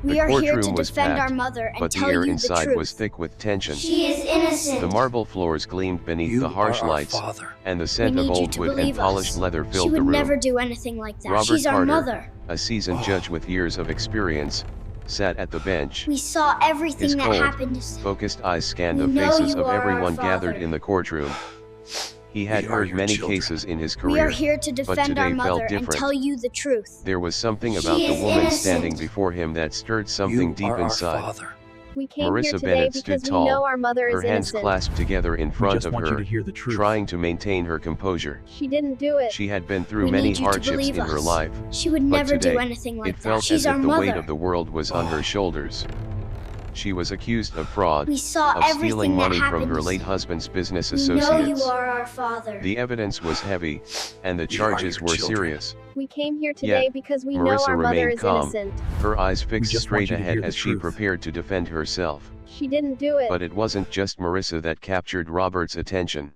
We are here to courtroom was defend our packed, mother and but the tell air you the inside was truth. thick with tension. She is innocent. The marble floors gleamed beneath the You harsh are our lights, father. and the We scent of need you old to wood and believe polished us. leather She filled the would room. never do anything like that. Robert She's our Carter, mother. a seasoned judge with years of experience, sat at the bench. We saw everything His that cold, happened. focused eyes scanned We the know faces you of are our everyone gathered father. in the courtroom. He had We are heard your many children. cases in his We are career, here to but defend our today mother felt and different. tell you the truth. There was something She about the is woman innocent. standing before him that stirred something You deep are inside. our father. We came here Marissa today Bennett because stood we know tall, our mother her is hands innocent. clasped together in We front just of want you her, to hear the truth. trying to maintain her composure. She didn't do it. She had been through We many need you to hardships believe in her us. life, She would but never today, do anything like it that. felt She's as our if the weight mother. of the world was on her shoulders. She was accused of fraud, We saw of stealing everything that money from happened. her late husband's business We know you associates. are our father. The evidence was heavy, and the We are charges your were children. serious. We came here today Yet, because we know Marissa our mother remained is calm, innocent. her eyes fixed just straight want you to ahead hear the as she truth. prepared to defend herself. She didn't do it. But it wasn't just Marissa that captured Robert's attention.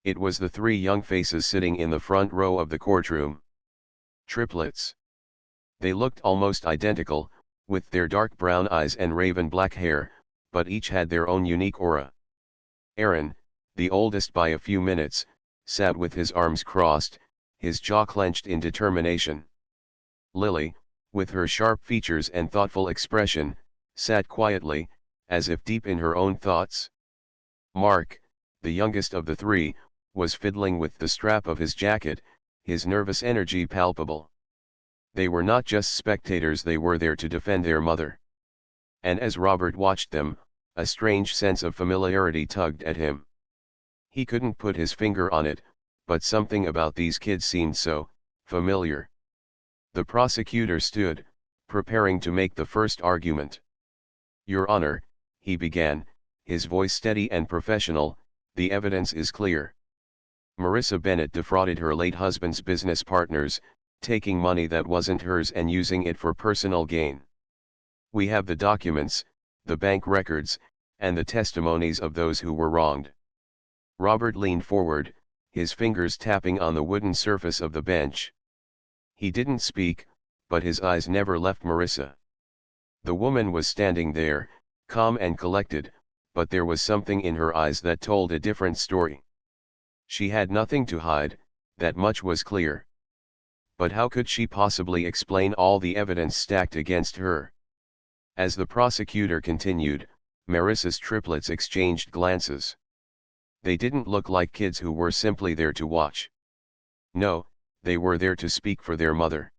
It was the three young faces sitting in the front row of the courtroom. Triplets. They looked almost identical, with their dark brown eyes and raven black hair, but each had their own unique aura. Aaron, the oldest by a few minutes, sat with his arms crossed, his jaw clenched in determination. Lily, with her sharp features and thoughtful expression, sat quietly, as if deep in her own thoughts. Mark, the youngest of the three, was fiddling with the strap of his jacket, his nervous energy palpable. They were not just spectators, they were there to defend their mother. And as Robert watched them, a strange sense of familiarity tugged at him. He couldn't put his finger on it, but something about these kids seemed so familiar. The prosecutor stood, preparing to make the first argument. "Your Honor," he began, his voice steady and professional, "the evidence is clear. Marissa Bennett defrauded her late husband's business partners, taking money that wasn't hers and using it for personal gain. We have the documents, the bank records, and the testimonies of those who were wronged." Robert leaned forward, his fingers tapping on the wooden surface of the bench. He didn't speak, but his eyes never left Marissa. The woman was standing there, calm and collected, but there was something in her eyes that told a different story. She had nothing to hide, that much was clear. But how could she possibly explain all the evidence stacked against her? As the prosecutor continued, Marissa's triplets exchanged glances. They didn't look like kids who were simply there to watch. No, they were there to speak for their mother.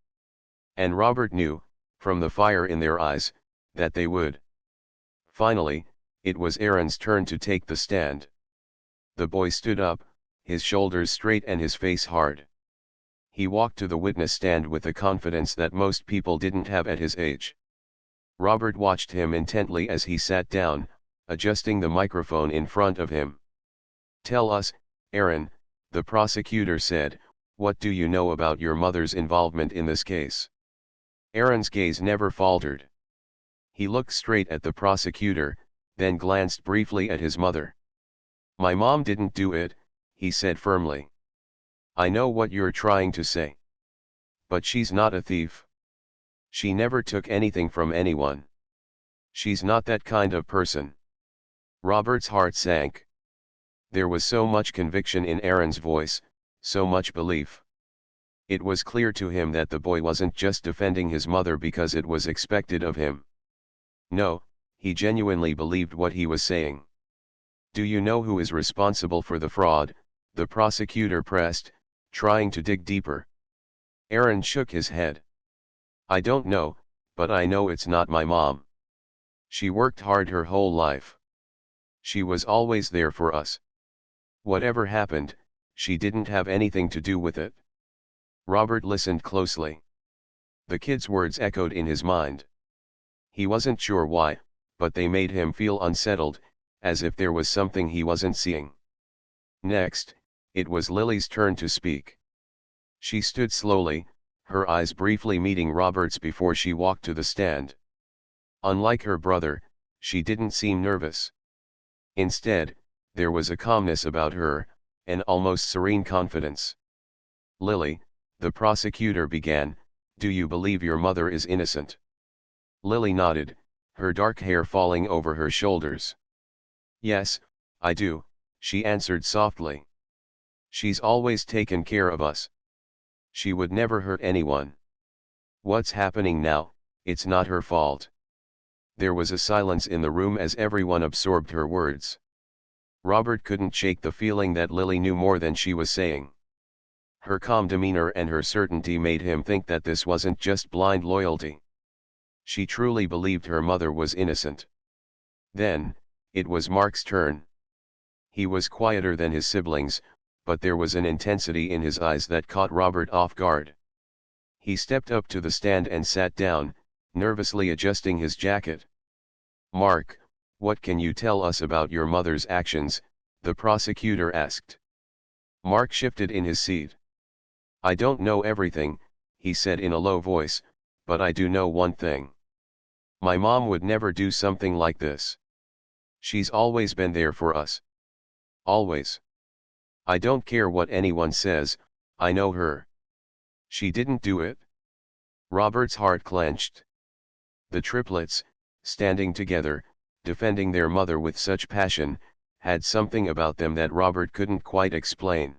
And Robert knew, from the fire in their eyes, that they would. Finally, it was Aaron's turn to take the stand. The boy stood up, his shoulders straight and his face hard. He walked to the witness stand with a confidence that most people didn't have at his age. Robert watched him intently as he sat down, adjusting the microphone in front of him. "Tell us, Aaron," the prosecutor said, "what do you know about your mother's involvement in this case?" Aaron's gaze never faltered. He looked straight at the prosecutor, then glanced briefly at his mother. "My mom didn't do it," he said firmly. "I know what you're trying to say. But she's not a thief. She never took anything from anyone. She's not that kind of person." Robert's heart sank. There was so much conviction in Aaron's voice, so much belief. It was clear to him that the boy wasn't just defending his mother because it was expected of him. No, he genuinely believed what he was saying. "Do you know who is responsible for the fraud?" the prosecutor pressed, trying to dig deeper. Aaron shook his head. "I don't know, but I know it's not my mom. She worked hard her whole life. She was always there for us. Whatever happened, she didn't have anything to do with it." Robert listened closely. The kid's words echoed in his mind. He wasn't sure why, but they made him feel unsettled, as if there was something he wasn't seeing. Next, it was Lily's turn to speak. She stood slowly, her eyes briefly meeting Robert's before she walked to the stand. Unlike her brother, she didn't seem nervous. Instead, there was a calmness about her, an almost serene confidence. "Lily," the prosecutor began, "do you believe your mother is innocent?" Lily nodded, her dark hair falling over her shoulders. Yes, I do, she answered softly. She's always taken care of us. She would never hurt anyone. What's happening now? It's not her fault. There was a silence in the room as everyone absorbed her words. Robert couldn't shake the feeling that Lily knew more than she was saying. Her calm demeanor and her certainty made him think that this wasn't just blind loyalty. She truly believed her mother was innocent. Then, it was Mark's turn. He was quieter than his siblings, but there was an intensity in his eyes that caught Robert off guard. He stepped up to the stand and sat down, nervously adjusting his jacket. "Mark, what can you tell us about your mother's actions?" the prosecutor asked. Mark shifted in his seat. "I don't know everything," he said in a low voice, "but I do know one thing. My mom would never do something like this. She's always been there for us. Always. I don't care what anyone says, I know her. She didn't do it." Robert's heart clenched. The triplets, standing together, defending their mother with such passion, had something about them that Robert couldn't quite explain.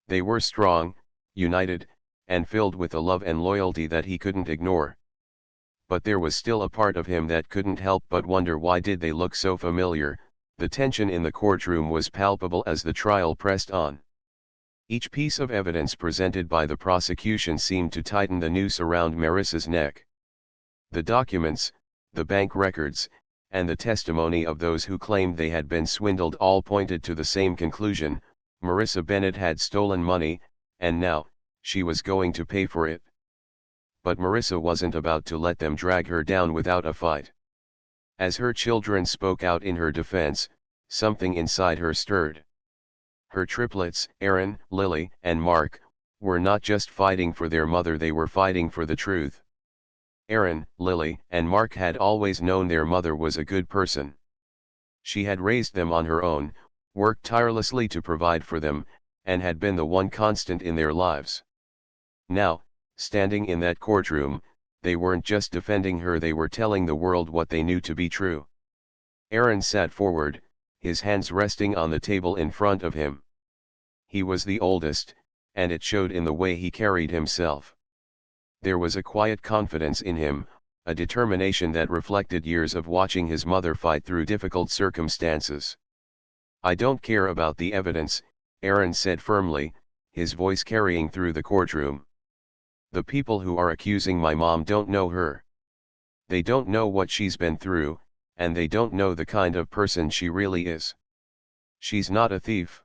They were strong, united, and filled with a love and loyalty that he couldn't ignore. But there was still a part of him that couldn't help but wonder, why did they look so familiar? The tension in the courtroom was palpable as the trial pressed on. Each piece of evidence presented by the prosecution seemed to tighten the noose around Marissa's neck. The documents, the bank records, and the testimony of those who claimed they had been swindled all pointed to the same conclusion: Marissa Bennett had stolen money, and now, she was going to pay for it. But Marissa wasn't about to let them drag her down without a fight. As her children spoke out in her defense, something inside her stirred. Her triplets, Aaron, Lily, and Mark, were not just fighting for their mother, they were fighting for the truth. Aaron, Lily, and Mark had always known their mother was a good person. She had raised them on her own, worked tirelessly to provide for them, and had been the one constant in their lives. Now, standing in that courtroom, they weren't just defending her, they were telling the world what they knew to be true. Aaron sat forward, his hands resting on the table in front of him. He was the oldest, and it showed in the way he carried himself. There was a quiet confidence in him, a determination that reflected years of watching his mother fight through difficult circumstances. "I don't care about the evidence," Aaron said firmly, his voice carrying through the courtroom. "The people who are accusing my mom don't know her. They don't know what she's been through, and they don't know the kind of person she really is. She's not a thief."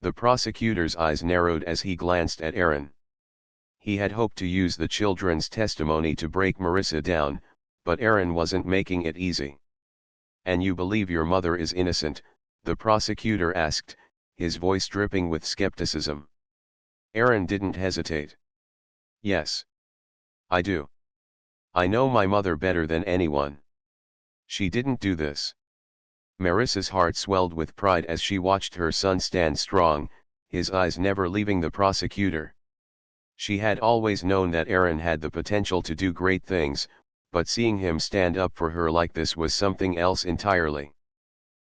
The prosecutor's eyes narrowed as he glanced at Aaron. He had hoped to use the children's testimony to break Marissa down, but Aaron wasn't making it easy. "And you believe your mother is innocent?" the prosecutor asked, his voice dripping with skepticism. Aaron didn't hesitate. "Yes. I do. I know my mother better than anyone. She didn't do this." Marissa's heart swelled with pride as she watched her son stand strong, his eyes never leaving the prosecutor. She had always known that Aaron had the potential to do great things, but seeing him stand up for her like this was something else entirely.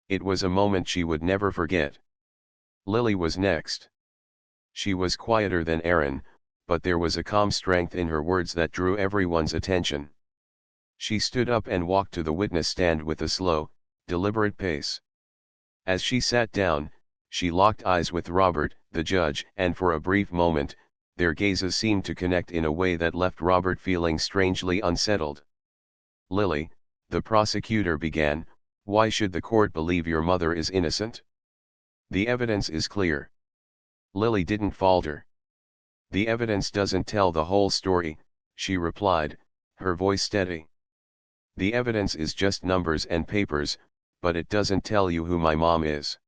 It was a moment she would never forget. Lily was next. She was quieter than Aaron, but there was a calm strength in her words that drew everyone's attention. She stood up and walked to the witness stand with a slow, deliberate pace. As she sat down, she locked eyes with Robert, the judge, and for a brief moment, their gazes seemed to connect in a way that left Robert feeling strangely unsettled. "Lily," the prosecutor began, "why should the court believe your mother is innocent? The evidence is clear." Lily didn't falter. "The evidence doesn't tell the whole story," she replied, her voice steady. "The evidence is just numbers and papers, but it doesn't tell you who my mom is.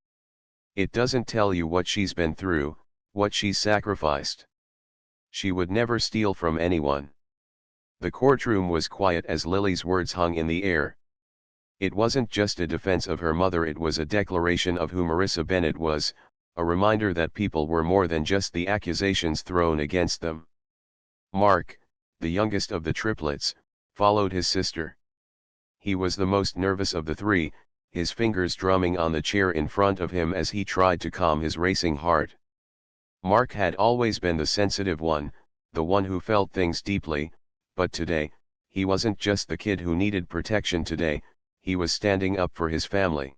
It doesn't tell you what she's been through, what she's sacrificed. She would never steal from anyone." The courtroom was quiet as Lily's words hung in the air. It wasn't just a defense of her mother, it was a declaration of who Marissa Bennett was, a reminder that people were more than just the accusations thrown against them. Mark, the youngest of the triplets, followed his sister. He was the most nervous of the three, his fingers drumming on the chair in front of him as he tried to calm his racing heart. Mark had always been the sensitive one, the one who felt things deeply, but today, he wasn't just the kid who needed protection today, he was standing up for his family.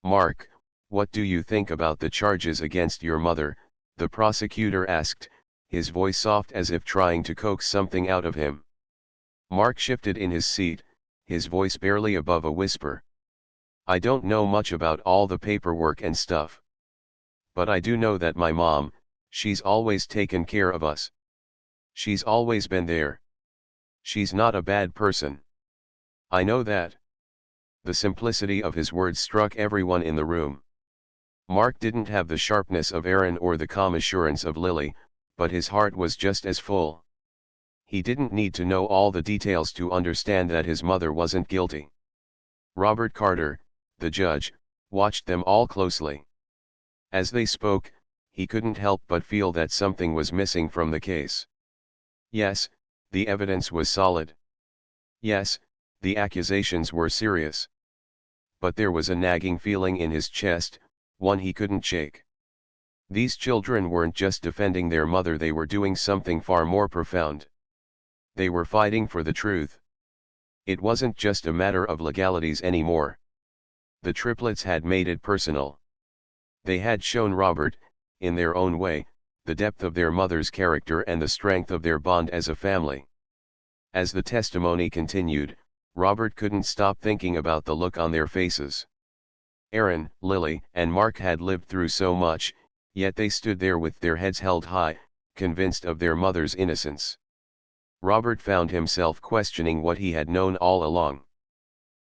"Mark, what do you think about the charges against your mother?" the prosecutor asked, his voice soft as if trying to coax something out of him. Mark shifted in his seat, his voice barely above a whisper. "I don't know much about all the paperwork and stuff. But I do know that my mom, she's always taken care of us. She's always been there. She's not a bad person. I know that." The simplicity of his words struck everyone in the room. Mark didn't have the sharpness of Aaron or the calm assurance of Lily, but his heart was just as full. He didn't need to know all the details to understand that his mother wasn't guilty. Robert Carter, the judge, watched them all closely. As they spoke, he couldn't help but feel that something was missing from the case. Yes, the evidence was solid. Yes, the accusations were serious. But there was a nagging feeling in his chest, one he couldn't shake. These children weren't just defending their mother, they were doing something far more profound. They were fighting for the truth. It wasn't just a matter of legalities anymore. The triplets had made it personal. They had shown Robert, in their own way, the depth of their mother's character and the strength of their bond as a family. As the testimony continued, Robert couldn't stop thinking about the look on their faces. Aaron, Lily, and Mark had lived through so much, yet they stood there with their heads held high, convinced of their mother's innocence. Robert found himself questioning what he had known all along.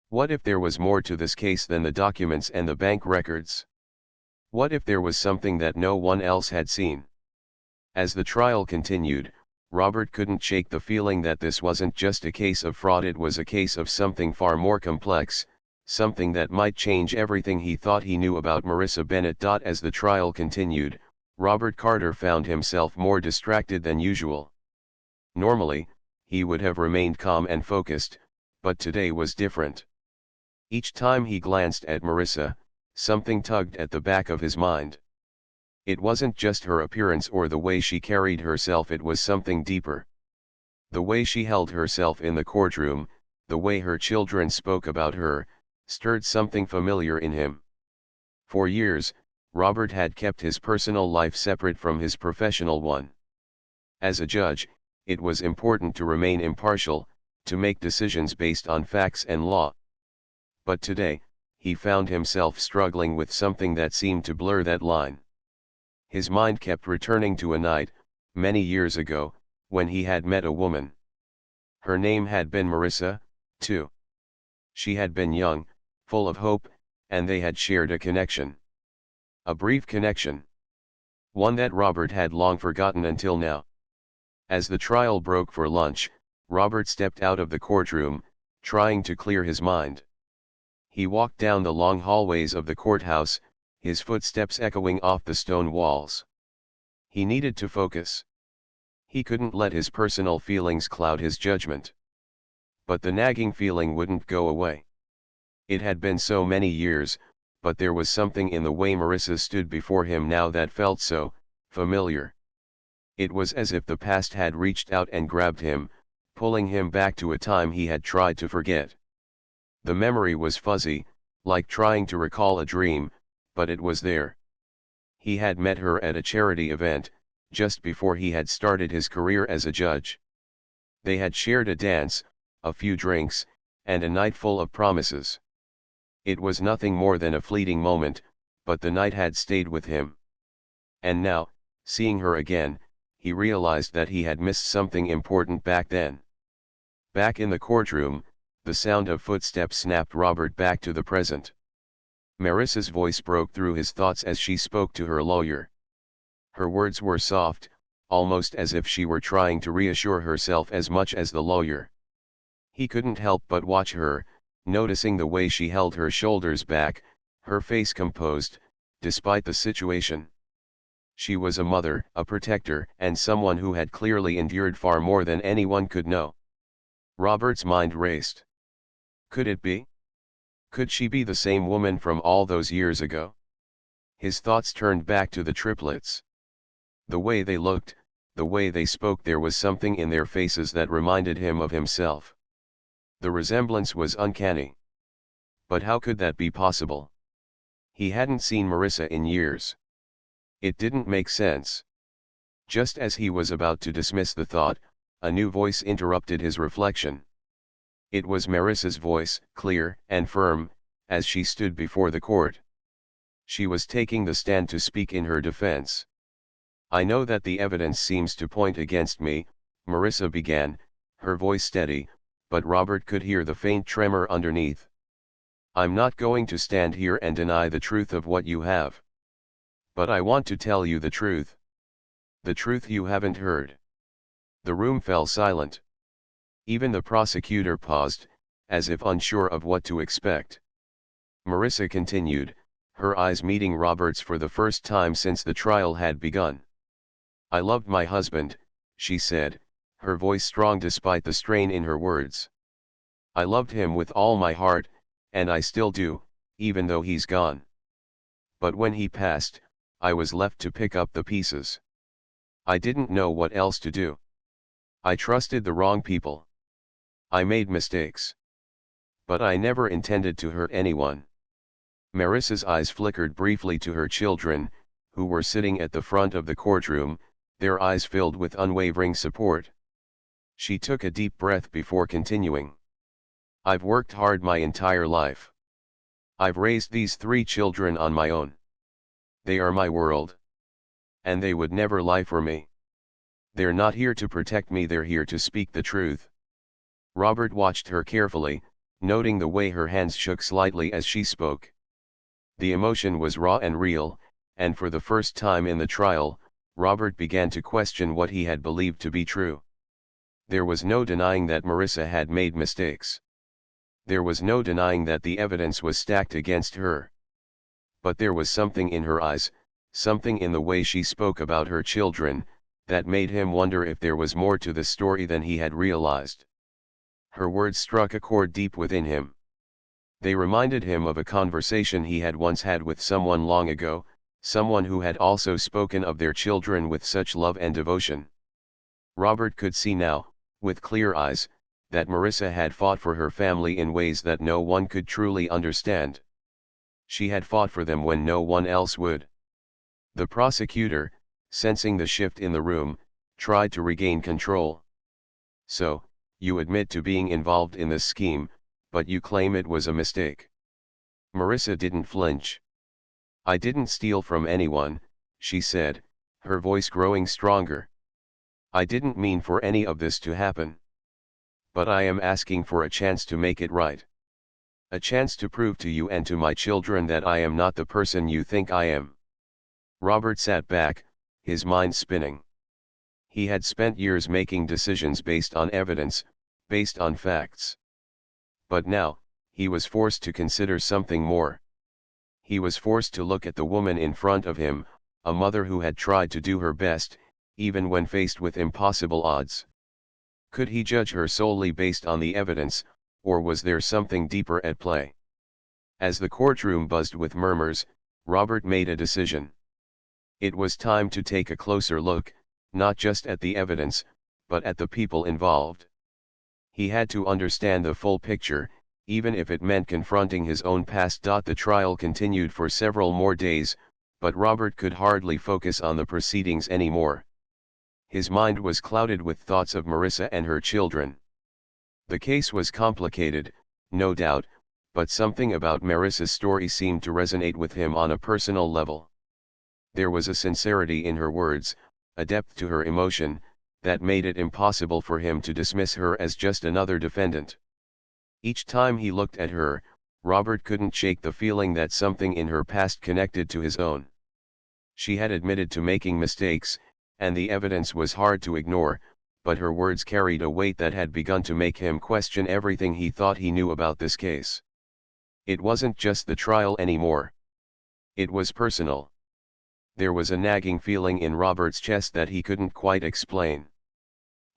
What if there was more to this case than the documents and the bank records? What if there was something that no one else had seen? As the trial continued, Robert couldn't shake the feeling that this wasn't just a case of fraud, it was a case of something far more complex, something that might change everything he thought he knew about Marissa Bennett. As the trial continued, Robert Carter found himself more distracted than usual. Normally, he would have remained calm and focused, but today was different. Each time he glanced at Marissa, something tugged at the back of his mind. It wasn't just her appearance or the way she carried herself, it was something deeper. The way she held herself in the courtroom, the way her children spoke about her, stirred something familiar in him. For years, Robert had kept his personal life separate from his professional one. As a judge, it was important to remain impartial, to make decisions based on facts and law. But today, he found himself struggling with something that seemed to blur that line. His mind kept returning to a night, many years ago, when he had met a woman. Her name had been Marissa, too. She had been young, full of hope, and they had shared a connection. A brief connection. One that Robert had long forgotten until now. As the trial broke for lunch, Robert stepped out of the courtroom, trying to clear his mind. He walked down the long hallways of the courthouse, his footsteps echoing off the stone walls. He needed to focus. He couldn't let his personal feelings cloud his judgment. But the nagging feeling wouldn't go away. It had been so many years, but there was something in the way Marissa stood before him now that felt so familiar. It was as if the past had reached out and grabbed him, pulling him back to a time he had tried to forget. The memory was fuzzy, like trying to recall a dream, but it was there. He had met her at a charity event, just before he had started his career as a judge. They had shared a dance, a few drinks, and a night full of promises. It was nothing more than a fleeting moment, but the night had stayed with him. And now, seeing her again, he realized that he had missed something important back then. Back in the courtroom, the sound of footsteps snapped Robert back to the present. Marissa's voice broke through his thoughts as she spoke to her lawyer. Her words were soft, almost as if she were trying to reassure herself as much as the lawyer. He couldn't help but watch her, noticing the way she held her shoulders back, her face composed, despite the situation. She was a mother, a protector, and someone who had clearly endured far more than anyone could know. Robert's mind raced. Could it be? Could she be the same woman from all those years ago? His thoughts turned back to the triplets. The way they looked, the way they spoke, there was something in their faces that reminded him of himself. The resemblance was uncanny. But how could that be possible? He hadn't seen Marissa in years. It didn't make sense. Just as he was about to dismiss the thought, a new voice interrupted his reflection. It was Marissa's voice, clear and firm, as she stood before the court. She was taking the stand to speak in her defense. I know that the evidence seems to point against me, Marissa began, her voice steady, but Robert could hear the faint tremor underneath. I'm not going to stand here and deny the truth of what you have. But I want to tell you the truth. The truth you haven't heard. The room fell silent. Even the prosecutor paused, as if unsure of what to expect. Marissa continued, her eyes meeting Robert's for the first time since the trial had begun. I loved my husband, she said, her voice strong despite the strain in her words. I loved him with all my heart, and I still do, even though he's gone. But when he passed, I was left to pick up the pieces. I didn't know what else to do. I trusted the wrong people. I made mistakes. But I never intended to hurt anyone. Marissa's eyes flickered briefly to her children, who were sitting at the front of the courtroom, their eyes filled with unwavering support. She took a deep breath before continuing. I've worked hard my entire life. I've raised these 3 children on my own. They are my world. And they would never lie for me. They're not here to protect me, they're here to speak the truth. Robert watched her carefully, noting the way her hands shook slightly as she spoke. The emotion was raw and real, and for the first time in the trial, Robert began to question what he had believed to be true. There was no denying that Marissa had made mistakes. There was no denying that the evidence was stacked against her. But there was something in her eyes, something in the way she spoke about her children, that made him wonder if there was more to the story than he had realized. Her words struck a chord deep within him. They reminded him of a conversation he had once had with someone long ago, someone who had also spoken of their children with such love and devotion. Robert could see now, with clear eyes, that Marissa had fought for her family in ways that no one could truly understand. She had fought for them when no one else would. The prosecutor, sensing the shift in the room, tried to regain control. So, you admit to being involved in this scheme, but you claim it was a mistake. Marissa didn't flinch. I didn't steal from anyone, she said, her voice growing stronger. I didn't mean for any of this to happen. But I am asking for a chance to make it right. A chance to prove to you and to my children that I am not the person you think I am. Robert sat back, his mind spinning. He had spent years making decisions based on evidence, based on facts. But now, he was forced to consider something more. He was forced to look at the woman in front of him, a mother who had tried to do her best, even when faced with impossible odds. Could he judge her solely based on the evidence, or was there something deeper at play? As the courtroom buzzed with murmurs, Robert made a decision. It was time to take a closer look, not just at the evidence, but at the people involved. He had to understand the full picture, even if it meant confronting his own past. The trial continued for several more days, but Robert could hardly focus on the proceedings anymore. His mind was clouded with thoughts of Marissa and her children. The case was complicated, no doubt, but something about Marissa's story seemed to resonate with him on a personal level. There was a sincerity in her words, a depth to her emotion, that made it impossible for him to dismiss her as just another defendant. Each time he looked at her, Robert couldn't shake the feeling that something in her past connected to his own. She had admitted to making mistakes, and the evidence was hard to ignore, but her words carried a weight that had begun to make him question everything he thought he knew about this case. It wasn't just the trial anymore. It was personal. There was a nagging feeling in Robert's chest that he couldn't quite explain.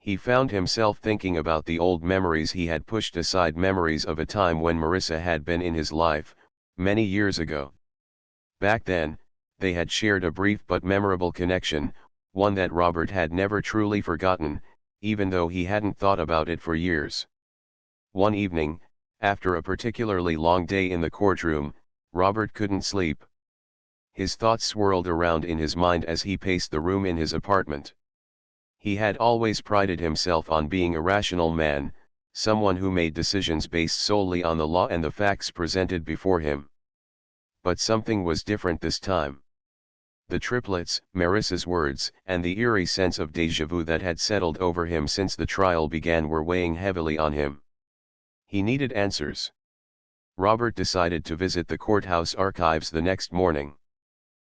He found himself thinking about the old memories he had pushed aside, memories of a time when Marissa had been in his life, many years ago. Back then, they had shared a brief but memorable connection, one that Robert had never truly forgotten, even though he hadn't thought about it for years. One evening, after a particularly long day in the courtroom, Robert couldn't sleep. His thoughts swirled around in his mind as he paced the room in his apartment. He had always prided himself on being a rational man, someone who made decisions based solely on the law and the facts presented before him. But something was different this time. The triplets, Marissa's words, and the eerie sense of déjà vu that had settled over him since the trial began were weighing heavily on him. He needed answers. Robert decided to visit the courthouse archives the next morning.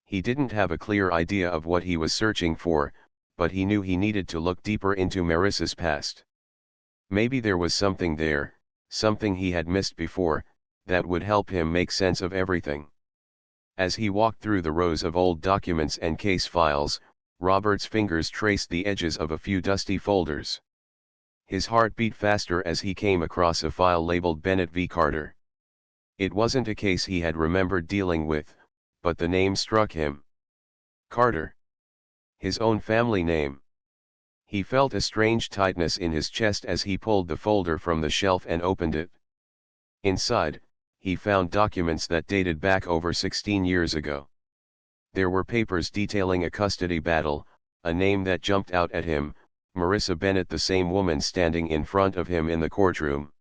He didn't have a clear idea of what he was searching for, but he knew he needed to look deeper into Marissa's past. Maybe there was something there, something he had missed before, that would help him make sense of everything. As he walked through the rows of old documents and case files, Robert's fingers traced the edges of a few dusty folders. His heart beat faster as he came across a file labeled Bennett v. Carter. It wasn't a case he had remembered dealing with, but the name struck him. Carter. His own family name. He felt a strange tightness in his chest as he pulled the folder from the shelf and opened it. Inside, he found documents that dated back over 16 years ago. There were papers detailing a custody battle, a name that jumped out at him, Marissa Bennett, the same woman standing in front of him in the courtroom.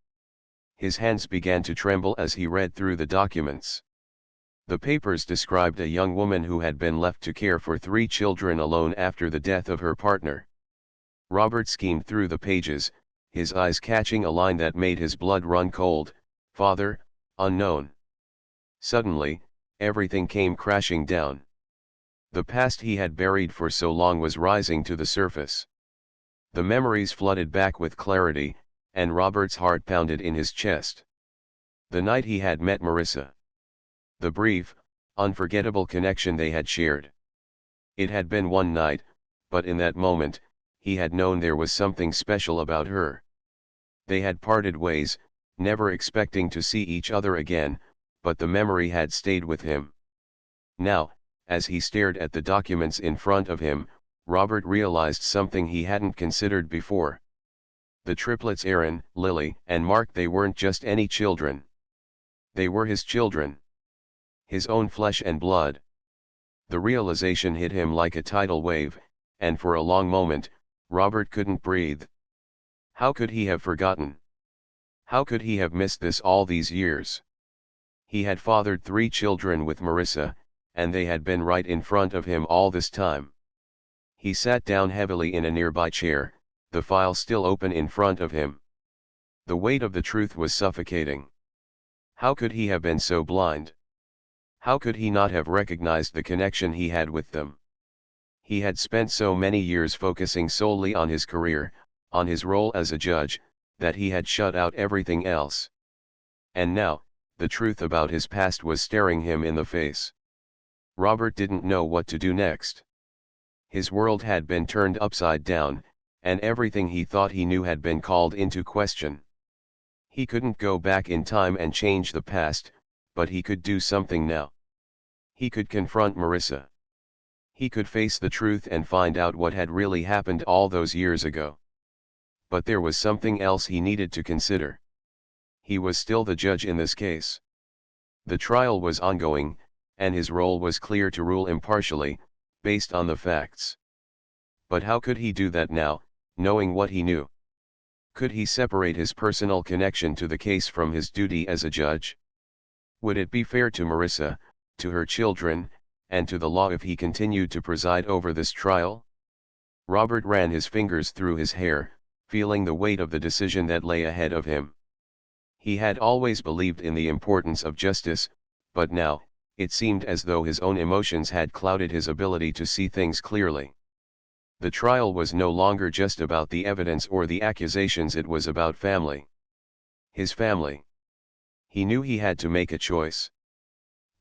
His hands began to tremble as he read through the documents. The papers described a young woman who had been left to care for 3 children alone after the death of her partner. Robert skimmed through the pages, his eyes catching a line that made his blood run cold: "Father, unknown." Suddenly, everything came crashing down. The past he had buried for so long was rising to the surface. The memories flooded back with clarity, and Robert's heart pounded in his chest. The night he had met Marissa. The brief, unforgettable connection they had shared. It had been one night, but in that moment, he had known there was something special about her. They had parted ways, never expecting to see each other again, but the memory had stayed with him. Now, as he stared at the documents in front of him, Robert realized something he hadn't considered before. The triplets Aaron, Lily, and Mark, they weren't just any children. They were his children. His own flesh and blood. The realization hit him like a tidal wave, and for a long moment, Robert couldn't breathe. How could he have forgotten? How could he have missed this all these years? He had fathered 3 children with Marissa, and they had been right in front of him all this time. He sat down heavily in a nearby chair, the file still open in front of him. The weight of the truth was suffocating. How could he have been so blind? How could he not have recognized the connection he had with them? He had spent so many years focusing solely on his career, on his role as a judge, that he had shut out everything else. And now, the truth about his past was staring him in the face. Robert didn't know what to do next. His world had been turned upside down, and everything he thought he knew had been called into question. He couldn't go back in time and change the past, but he could do something now. He could confront Marissa. He could face the truth and find out what had really happened all those years ago. But there was something else he needed to consider. He was still the judge in this case. The trial was ongoing, and his role was clear: to rule impartially, based on the facts. But how could he do that now, knowing what he knew? Could he separate his personal connection to the case from his duty as a judge? Would it be fair to Marissa, to her children, and to the law if he continued to preside over this trial? Robert ran his fingers through his hair, feeling the weight of the decision that lay ahead of him. He had always believed in the importance of justice, but now, it seemed as though his own emotions had clouded his ability to see things clearly. The trial was no longer just about the evidence or the accusations, it was about family. His family. He knew he had to make a choice.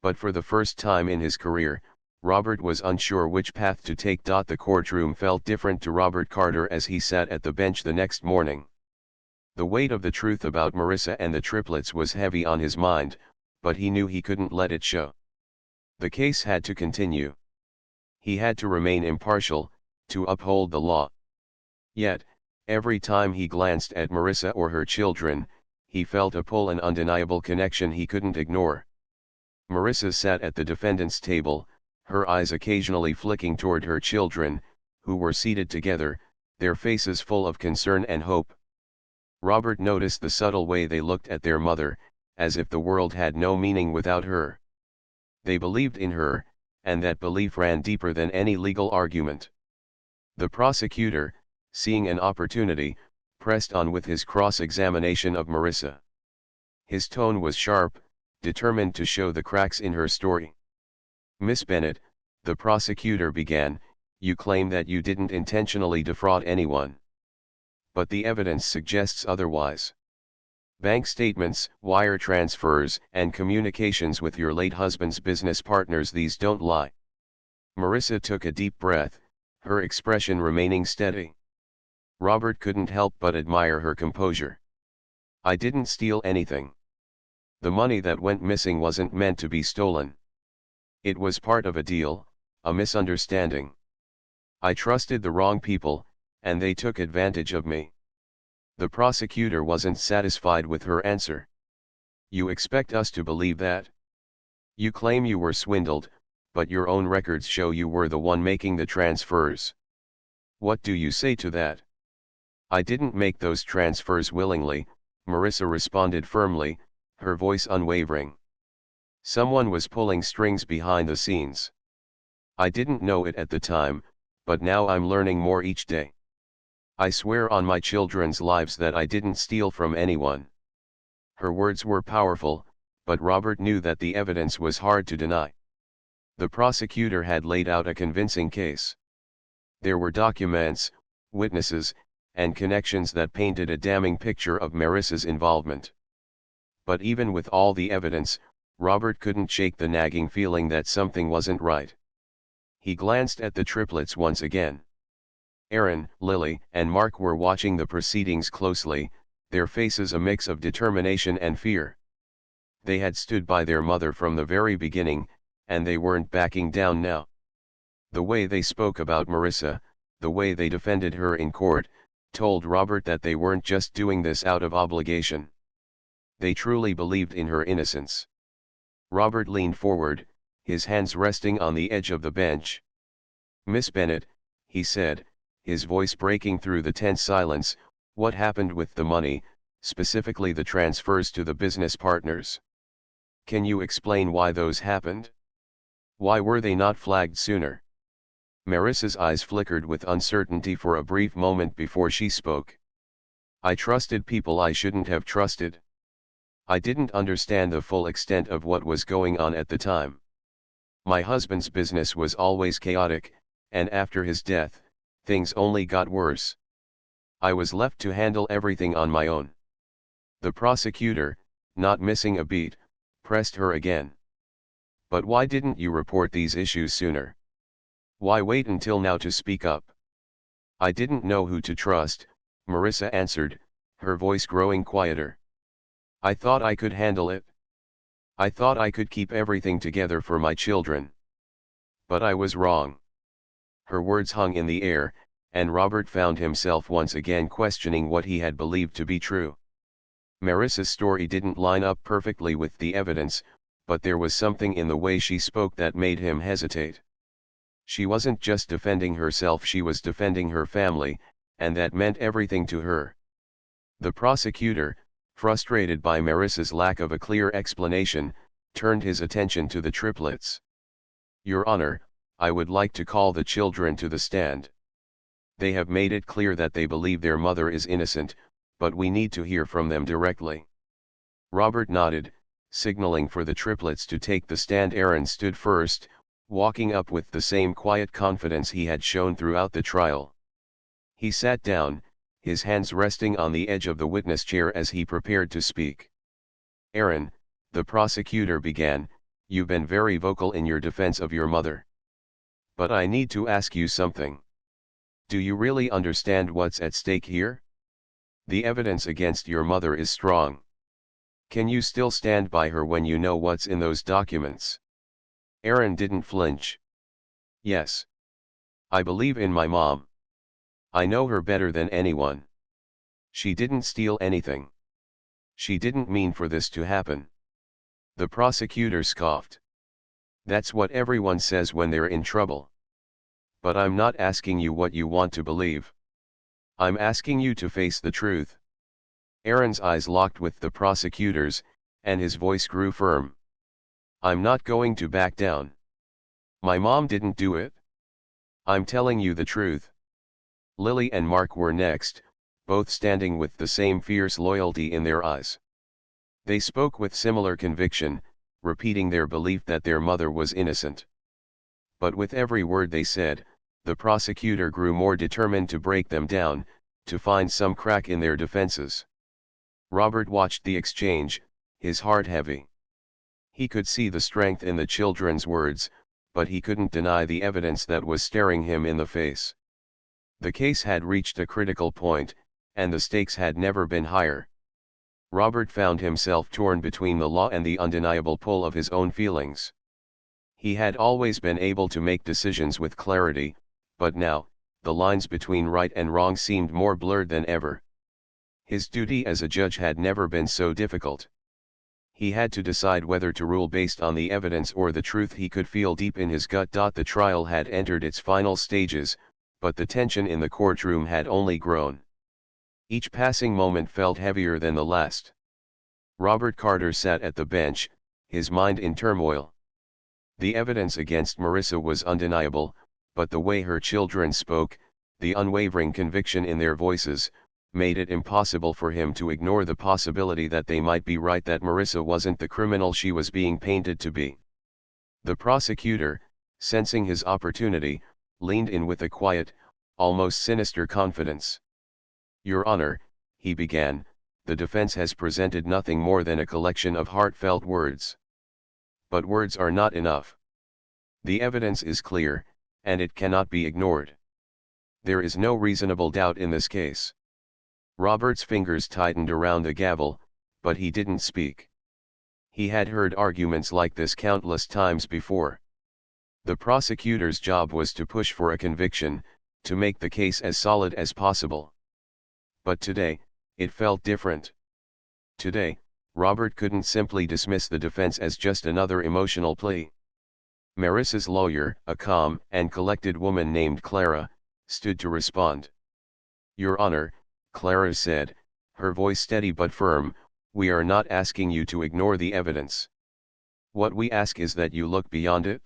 But for the first time in his career, Robert was unsure which path to take. The courtroom felt different to Robert Carter as he sat at the bench the next morning. The weight of the truth about Marissa and the triplets was heavy on his mind, but he knew he couldn't let it show. The case had to continue. He had to remain impartial, to uphold the law. Yet, every time he glanced at Marissa or her children, he felt a pull, an undeniable connection he couldn't ignore. Marissa sat at the defendant's table, her eyes occasionally flicking toward her children, who were seated together, their faces full of concern and hope. Robert noticed the subtle way they looked at their mother, as if the world had no meaning without her. They believed in her, and that belief ran deeper than any legal argument. The prosecutor, seeing an opportunity, pressed on with his cross-examination of Marissa. His tone was sharp, determined to show the cracks in her story. "Miss Bennett," the prosecutor began, "you claim that you didn't intentionally defraud anyone. But the evidence suggests otherwise. Bank statements, wire transfers, and communications with your late husband's business partners, these don't lie." Marissa took a deep breath, her expression remaining steady. Robert couldn't help but admire her composure. "I didn't steal anything. The money that went missing wasn't meant to be stolen. It was part of a deal, a misunderstanding. I trusted the wrong people, and they took advantage of me." The prosecutor wasn't satisfied with her answer. "You expect us to believe that? You claim you were swindled, but your own records show you were the one making the transfers. What do you say to that?" "I didn't make those transfers willingly," Marissa responded firmly, her voice unwavering. "Someone was pulling strings behind the scenes. I didn't know it at the time, but now I'm learning more each day. I swear on my children's lives that I didn't steal from anyone." Her words were powerful, but Robert knew that the evidence was hard to deny. The prosecutor had laid out a convincing case. There were documents, witnesses, and connections that painted a damning picture of Marissa's involvement. But even with all the evidence, Robert couldn't shake the nagging feeling that something wasn't right. He glanced at the triplets once again. Aaron, Lily, and Mark were watching the proceedings closely, their faces a mix of determination and fear. They had stood by their mother from the very beginning, and they weren't backing down now. The way they spoke about Marissa, the way they defended her in court, told Robert that they weren't just doing this out of obligation. They truly believed in her innocence. Robert leaned forward, his hands resting on the edge of the bench. "Miss Bennett," he said, his voice breaking through the tense silence, "what happened with the money, specifically the transfers to the business partners? Can you explain why those happened? Why were they not flagged sooner?" Marissa's eyes flickered with uncertainty for a brief moment before she spoke. "I trusted people I shouldn't have trusted. I didn't understand the full extent of what was going on at the time. My husband's business was always chaotic, and after his death, things only got worse. I was left to handle everything on my own." The prosecutor, not missing a beat, pressed her again. "But why didn't you report these issues sooner? Why wait until now to speak up?" "I didn't know who to trust," Marissa answered, her voice growing quieter. "I thought I could handle it. I thought I could keep everything together for my children. But I was wrong." Her words hung in the air, and Robert found himself once again questioning what he had believed to be true. Marissa's story didn't line up perfectly with the evidence, but there was something in the way she spoke that made him hesitate. She wasn't just defending herself, she was defending her family, and that meant everything to her. The prosecutor, frustrated by Marissa's lack of a clear explanation, turned his attention to the triplets. "Your Honor, I would like to call the children to the stand. They have made it clear that they believe their mother is innocent, but we need to hear from them directly." Robert nodded, signaling for the triplets to take the stand. Aaron stood first, walking up with the same quiet confidence he had shown throughout the trial. He sat down, his hands resting on the edge of the witness chair as he prepared to speak. "Aaron," the prosecutor began, "you've been very vocal in your defense of your mother. But I need to ask you something. Do you really understand what's at stake here? The evidence against your mother is strong. Can you still stand by her when you know what's in those documents? Aaron didn't flinch. Yes. I believe in my mom. I know her better than anyone. She didn't steal anything. She didn't mean for this to happen. The prosecutor scoffed. That's what everyone says when they're in trouble. But I'm not asking you what you want to believe. I'm asking you to face the truth. Aaron's eyes locked with the prosecutor's, and his voice grew firm. I'm not going to back down. My mom didn't do it. I'm telling you the truth. Lily and Mark were next, both standing with the same fierce loyalty in their eyes. They spoke with similar conviction, repeating their belief that their mother was innocent. But with every word they said, the prosecutor grew more determined to break them down, to find some crack in their defenses. Robert watched the exchange, his heart heavy. He could see the strength in the children's words, but he couldn't deny the evidence that was staring him in the face. The case had reached a critical point, and the stakes had never been higher. Robert found himself torn between the law and the undeniable pull of his own feelings. He had always been able to make decisions with clarity, but now, the lines between right and wrong seemed more blurred than ever. His duty as a judge had never been so difficult. He had to decide whether to rule based on the evidence or the truth he could feel deep in his gut. The trial had entered its final stages, but the tension in the courtroom had only grown. Each passing moment felt heavier than the last. Robert Carter sat at the bench, his mind in turmoil. The evidence against Marissa was undeniable, but the way her children spoke, the unwavering conviction in their voices, made it impossible for him to ignore the possibility that they might be right, that Marissa wasn't the criminal she was being painted to be. The prosecutor, sensing his opportunity, leaned in with a quiet, almost sinister confidence. Your Honor, he began, the defense has presented nothing more than a collection of heartfelt words. But words are not enough. The evidence is clear, and it cannot be ignored. There is no reasonable doubt in this case. Robert's fingers tightened around the gavel, but he didn't speak. He had heard arguments like this countless times before. The prosecutor's job was to push for a conviction, to make the case as solid as possible. But today, it felt different. Today, Robert couldn't simply dismiss the defense as just another emotional plea. Marissa's lawyer, a calm and collected woman named Clara, stood to respond. Your Honor, Clara said, her voice steady but firm, we are not asking you to ignore the evidence. What we ask is that you look beyond it.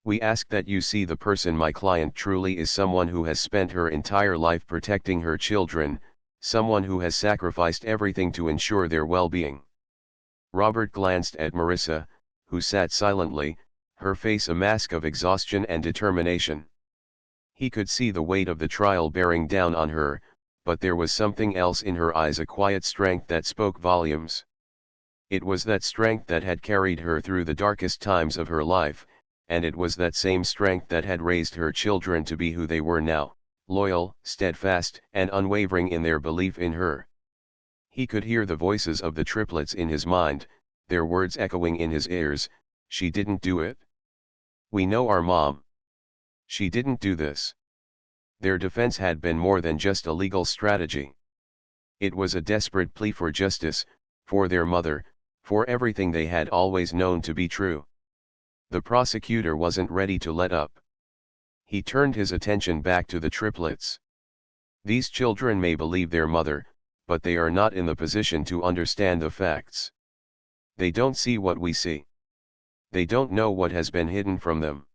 We ask that you see the person my client truly is, someone who has spent her entire life protecting her children, someone who has sacrificed everything to ensure their well-being. Robert glanced at Marissa, who sat silently, her face a mask of exhaustion and determination. He could see the weight of the trial bearing down on her, but there was something else in her eyes, a quiet strength that spoke volumes. It was that strength that had carried her through the darkest times of her life, and it was that same strength that had raised her children to be who they were now, loyal, steadfast, and unwavering in their belief in her. He could hear the voices of the triplets in his mind, their words echoing in his ears. She didn't do it. We know our mom. She didn't do this. Their defense had been more than just a legal strategy. It was a desperate plea for justice, for their mother, for everything they had always known to be true. The prosecutor wasn't ready to let up. He turned his attention back to the triplets. These children may believe their mother, but they are not in the position to understand the facts. They don't see what we see. They don't know what has been hidden from them.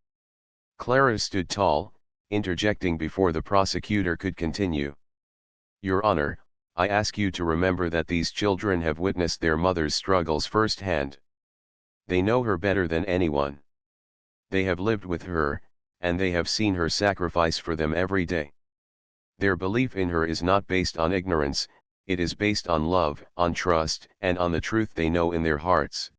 Clara stood tall, interjecting before the prosecutor could continue. Your Honor, I ask you to remember that these children have witnessed their mother's struggles firsthand. They know her better than anyone. They have lived with her, and they have seen her sacrifice for them every day. Their belief in her is not based on ignorance, it is based on love, on trust, and on the truth they know in their hearts.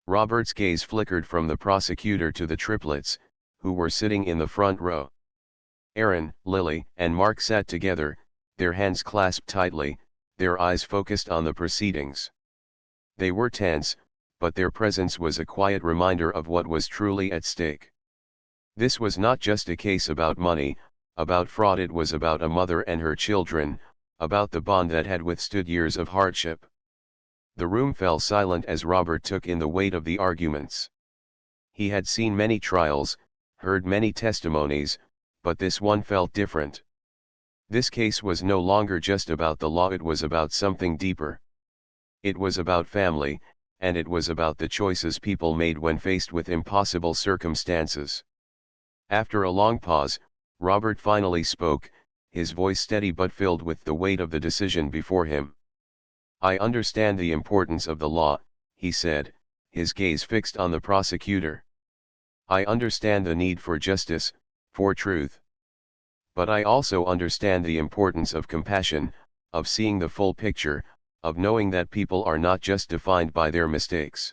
Robert's gaze flickered from the prosecutor to the triplets, who were sitting in the front row. Aaron, Lily, and Mark sat together, their hands clasped tightly, their eyes focused on the proceedings. They were tense, but their presence was a quiet reminder of what was truly at stake. This was not just a case about money, about fraud. It was about a mother and her children, about the bond that had withstood years of hardship. The room fell silent as Robert took in the weight of the arguments. He had seen many trials, heard many testimonies, but this one felt different. This case was no longer just about the law, it was about something deeper. It was about family, and it was about the choices people made when faced with impossible circumstances. After a long pause, Robert finally spoke, his voice steady but filled with the weight of the decision before him. "I understand the importance of the law," he said, his gaze fixed on the prosecutor. "I understand the need for justice, for truth. But I also understand the importance of compassion, of seeing the full picture, of knowing that people are not just defined by their mistakes."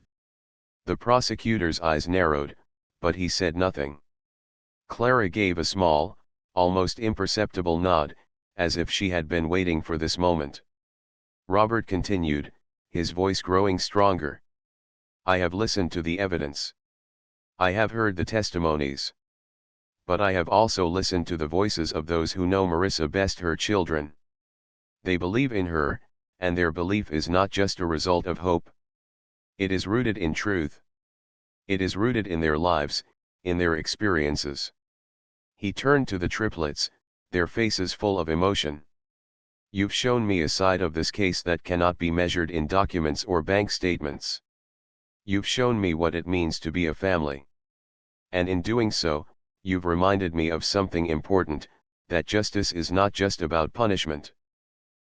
The prosecutor's eyes narrowed, but he said nothing. Clara gave a small, almost imperceptible nod, as if she had been waiting for this moment. Robert continued, his voice growing stronger. "I have listened to the evidence. I have heard the testimonies. But I have also listened to the voices of those who know Marissa best, her children. They believe in her, and their belief is not just a result of hope. It is rooted in truth. It is rooted in their lives, in their experiences." He turned to the triplets, their faces full of emotion. "You've shown me a side of this case that cannot be measured in documents or bank statements. You've shown me what it means to be a family. And in doing so, you've reminded me of something important, that justice is not just about punishment.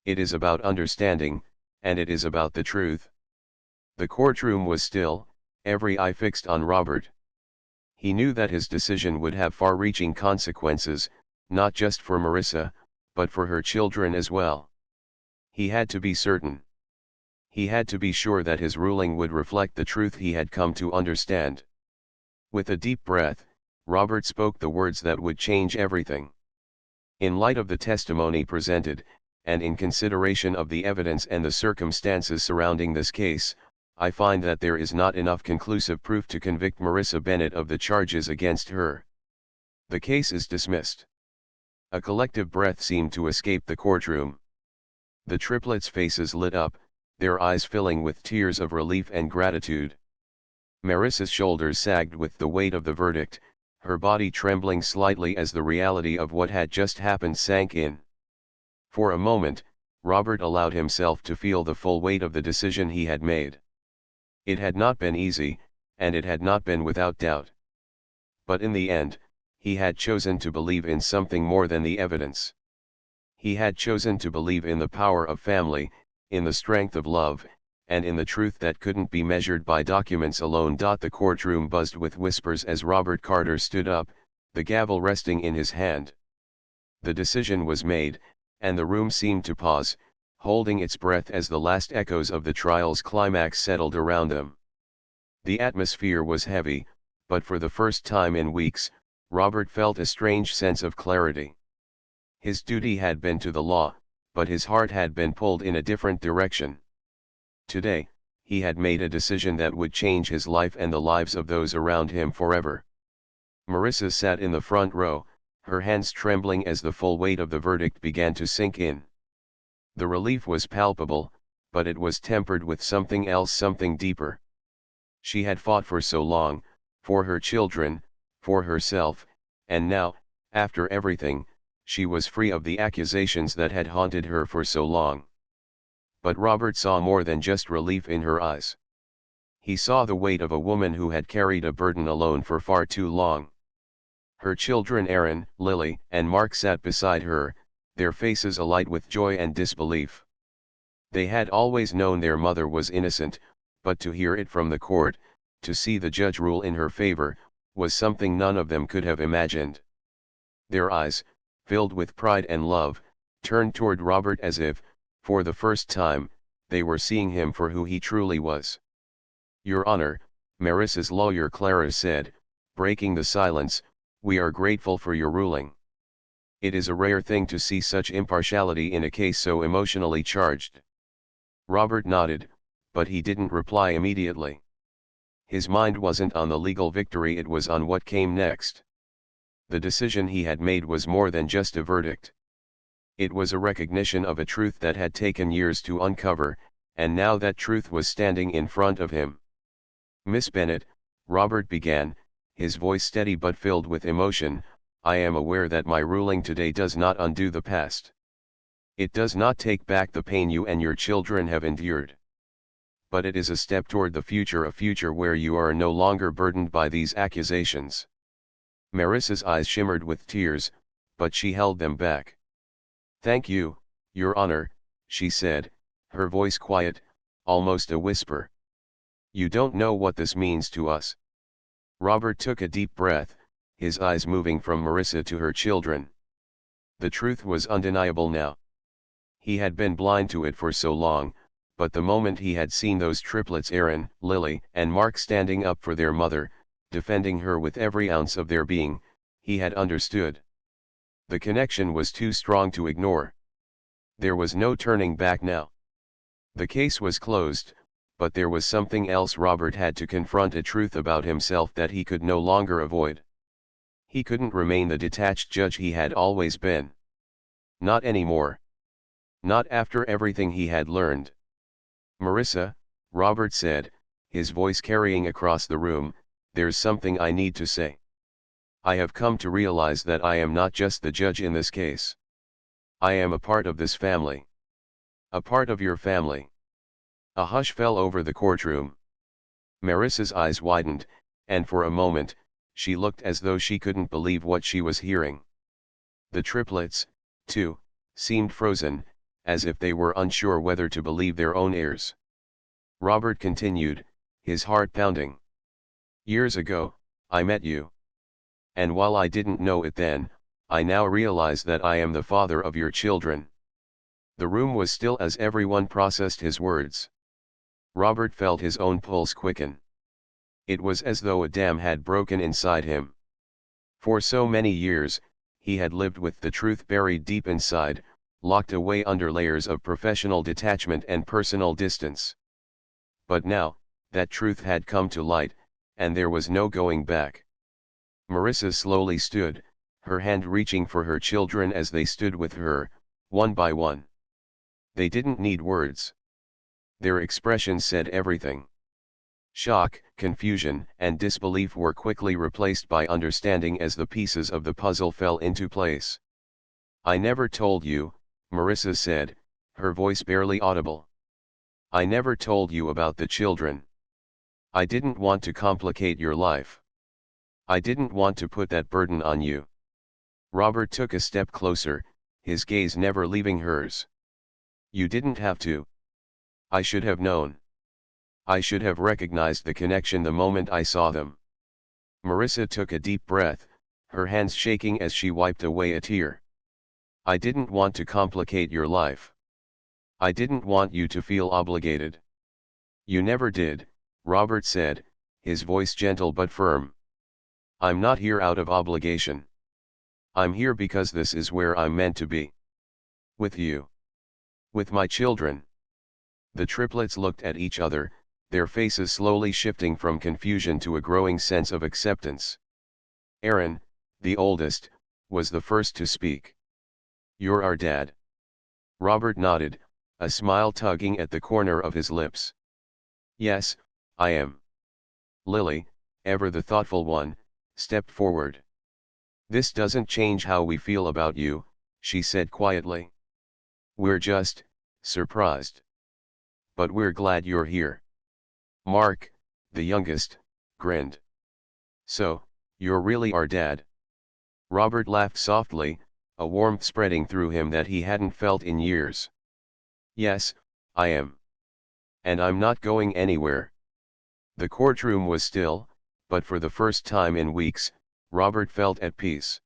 It is about understanding, and it is about the truth." The courtroom was still, every eye fixed on Robert. He knew that his decision would have far-reaching consequences, not just for Marissa, but for her children as well. He had to be certain. He had to be sure that his ruling would reflect the truth he had come to understand. With a deep breath, Robert spoke the words that would change everything. "In light of the testimony presented, and in consideration of the evidence and the circumstances surrounding this case, I find that there is not enough conclusive proof to convict Marissa Bennett of the charges against her. The case is dismissed." A collective breath seemed to escape the courtroom. The triplets' faces lit up, their eyes filling with tears of relief and gratitude. Marissa's shoulders sagged with the weight of the verdict, her body trembling slightly as the reality of what had just happened sank in. For a moment, Robert allowed himself to feel the full weight of the decision he had made. It had not been easy, and it had not been without doubt. But in the end, he had chosen to believe in something more than the evidence. He had chosen to believe in the power of family, in the strength of love, and in the truth that couldn't be measured by documents alone. The courtroom buzzed with whispers as Robert Carter stood up, the gavel resting in his hand. The decision was made, and the room seemed to pause, holding its breath as the last echoes of the trial's climax settled around them. The atmosphere was heavy, but for the first time in weeks, Robert felt a strange sense of clarity. His duty had been to the law, but his heart had been pulled in a different direction. Today, he had made a decision that would change his life and the lives of those around him forever. Marissa sat in the front row, her hands trembling as the full weight of the verdict began to sink in. The relief was palpable, but it was tempered with something else, something deeper. She had fought for so long, for her children, for herself, and now, after everything, she was free of the accusations that had haunted her for so long. But Robert saw more than just relief in her eyes. He saw the weight of a woman who had carried a burden alone for far too long. Her children Aaron, Lily, and Mark sat beside her, their faces alight with joy and disbelief. They had always known their mother was innocent, but to hear it from the court, to see the judge rule in her favor, was something none of them could have imagined. Their eyes, filled with pride and love, turned toward Robert as if, for the first time, they were seeing him for who he truly was. "Your Honor," Marissa's lawyer Clara said, breaking the silence, We are grateful for your ruling. It is a rare thing to see such impartiality in a case so emotionally charged. Robert nodded, but he didn't reply immediately. His mind wasn't on the legal victory, it was on what came next. The decision he had made was more than just a verdict. It was a recognition of a truth that had taken years to uncover, and now that truth was standing in front of him. Miss Bennet, Robert began, his voice steady but filled with emotion, I am aware that my ruling today does not undo the past. It does not take back the pain you and your children have endured. But it is a step toward the future, a future where you are no longer burdened by these accusations. Marissa's eyes shimmered with tears, but she held them back. Thank you, Your Honor, she said, her voice quiet, almost a whisper. You don't know what this means to us. Robert took a deep breath, his eyes moving from Marissa to her children. The truth was undeniable now. He had been blind to it for so long, but the moment he had seen those triplets, Aaron, Lily, and Mark, standing up for their mother, defending her with every ounce of their being, he had understood. The connection was too strong to ignore. There was no turning back now. The case was closed, but there was something else. Robert had to confront a truth about himself that he could no longer avoid. He couldn't remain the detached judge he had always been. Not anymore. Not after everything he had learned. Marissa, Robert said, his voice carrying across the room, there's something I need to say. I have come to realize that I am not just the judge in this case. I am a part of this family. A part of your family. A hush fell over the courtroom. Marissa's eyes widened, and for a moment, she looked as though she couldn't believe what she was hearing. The triplets, too, seemed frozen, as if they were unsure whether to believe their own ears. Robert continued, his heart pounding. Years ago, I met you. And while I didn't know it then, I now realize that I am the father of your children. The room was still as everyone processed his words. Robert felt his own pulse quicken. It was as though a dam had broken inside him. For so many years, he had lived with the truth buried deep inside, locked away under layers of professional detachment and personal distance. But now, that truth had come to light, and there was no going back. Marissa slowly stood, her hand reaching for her children as they stood with her, one by one. They didn't need words. Their expressions said everything. Shock, confusion, and disbelief were quickly replaced by understanding as the pieces of the puzzle fell into place. I never told you, Marissa said, her voice barely audible. I never told you about the children. I didn't want to complicate your life. I didn't want to put that burden on you. Robert took a step closer, his gaze never leaving hers. You didn't have to. I should have known. I should have recognized the connection the moment I saw them. Marissa took a deep breath, her hands shaking as she wiped away a tear. I didn't want to complicate your life. I didn't want you to feel obligated. You never did, Robert said, his voice gentle but firm. I'm not here out of obligation. I'm here because this is where I'm meant to be. With you. With my children. The triplets looked at each other, their faces slowly shifting from confusion to a growing sense of acceptance. Aaron, the oldest, was the first to speak. You're our dad. Robert nodded, a smile tugging at the corner of his lips. Yes, I am. Lily, ever the thoughtful one, stepped forward. This doesn't change how we feel about you, she said quietly. We're just surprised. But we're glad you're here. Mark, the youngest, grinned. So, you're really our dad? Robert laughed softly, a warmth spreading through him that he hadn't felt in years. Yes, I am. And I'm not going anywhere. The courtroom was still, but for the first time in weeks, Robert felt at peace.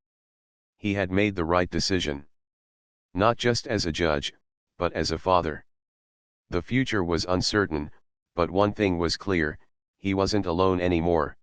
He had made the right decision. Not just as a judge, but as a father. The future was uncertain, but one thing was clear, he wasn't alone anymore.